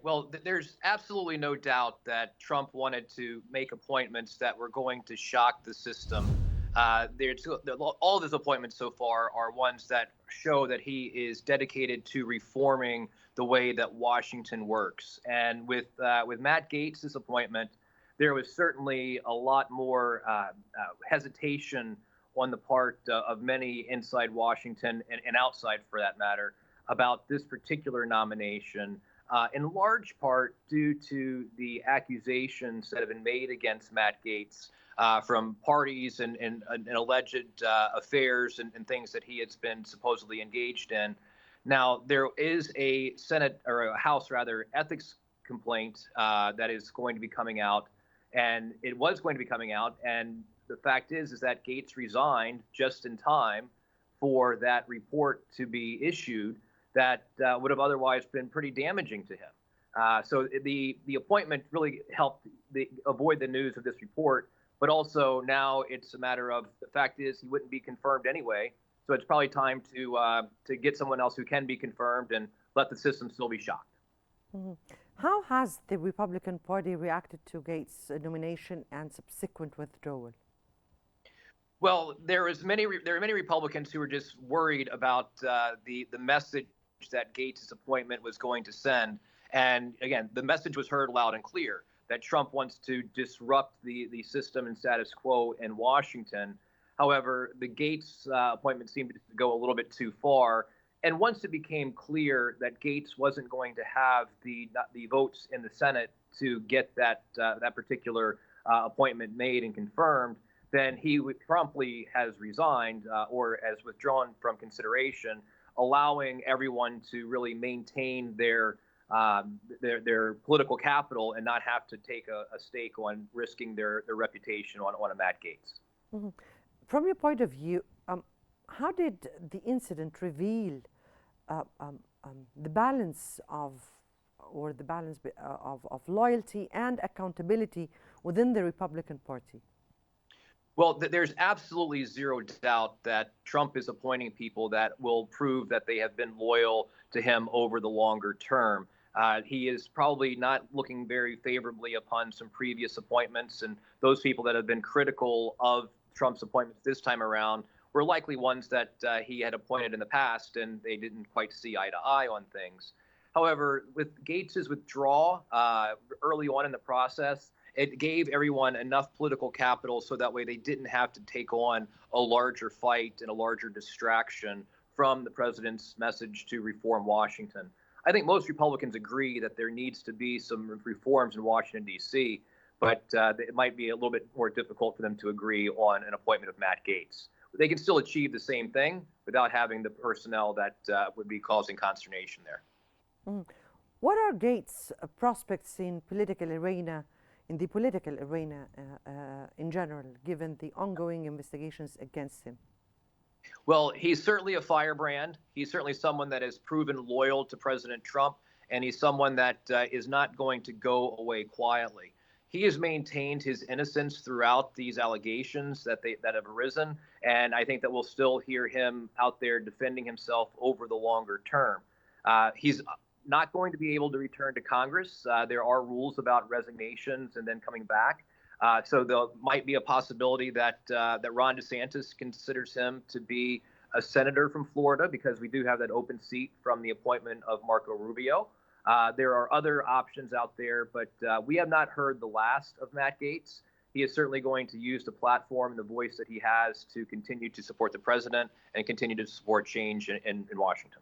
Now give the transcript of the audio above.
Well, there's absolutely no doubt that Trump wanted to make appointments that were going to shock the system. All of his appointments so far are ones that show that he is dedicated to reforming the way that Washington works. And with Matt Gaetz's appointment, there was certainly a lot more hesitation on the part of many inside Washington and outside, for that matter, about this particular nomination in large part due to the accusations that have been made against Matt Gaetz from parties and alleged affairs and things that he has been supposedly engaged in. Now, there is a Senate or a House, rather, ethics complaint that is going to be coming out, and it was going to be coming out. And the fact is that Gaetz resigned just in time for that report to be issued that would have otherwise been pretty damaging to him. So the appointment really helped avoid the news of this report, but also now it's a matter of the fact is he wouldn't be confirmed anyway. So it's probably time to get someone else who can be confirmed and let the system still be shocked. Mm-hmm. How has the Republican Party reacted to Gaetz' nomination and subsequent withdrawal? Well, there are many Republicans who are just worried about the message that Gaetz's appointment was going to send. And again, the message was heard loud and clear that Trump wants to disrupt the system and status quo in Washington. However, the Gaetz appointment seemed to go a little bit too far. And once it became clear that Gaetz wasn't going to have the votes in the Senate to get that particular appointment made and confirmed, then he promptly has resigned or has withdrawn from consideration, allowing everyone to really maintain their political capital and not have to take a stake on risking their reputation on a Matt Gaetz. Mm-hmm. From your point of view, how did the incident reveal the balance of loyalty and accountability within the Republican Party? Well, there's absolutely zero doubt that Trump is appointing people that will prove that they have been loyal to him over the longer term. He is probably not looking very favorably upon some previous appointments, and those people that have been critical of Trump's appointments this time around were likely ones that he had appointed in the past, and they didn't quite see eye to eye on things. However, with Gaetz's withdrawal early on in the process, it gave everyone enough political capital so that way they didn't have to take on a larger fight and a larger distraction from the president's message to reform Washington. I think most Republicans agree that there needs to be some reforms in Washington, D.C., but it might be a little bit more difficult for them to agree on an appointment of Matt Gaetz. They can still achieve the same thing without having the personnel that would be causing consternation there. Mm. What are Gaetz' prospects in the political arena in general, given the ongoing investigations against him? Well, he's certainly a firebrand. He's certainly someone that has proven loyal to President Trump, and he's someone that is not going to go away quietly. He has maintained his innocence throughout these allegations that have arisen, and I think that we'll still hear him out there defending himself over the longer term. He's not going to be able to return to Congress. There are rules about resignations and then coming back. So there might be a possibility that Ron DeSantis considers him to be a senator from Florida, because we do have that open seat from the appointment of Marco Rubio. There are other options out there, but we have not heard the last of Matt Gaetz. He is certainly going to use the platform and the voice that he has to continue to support the president and continue to support change in Washington.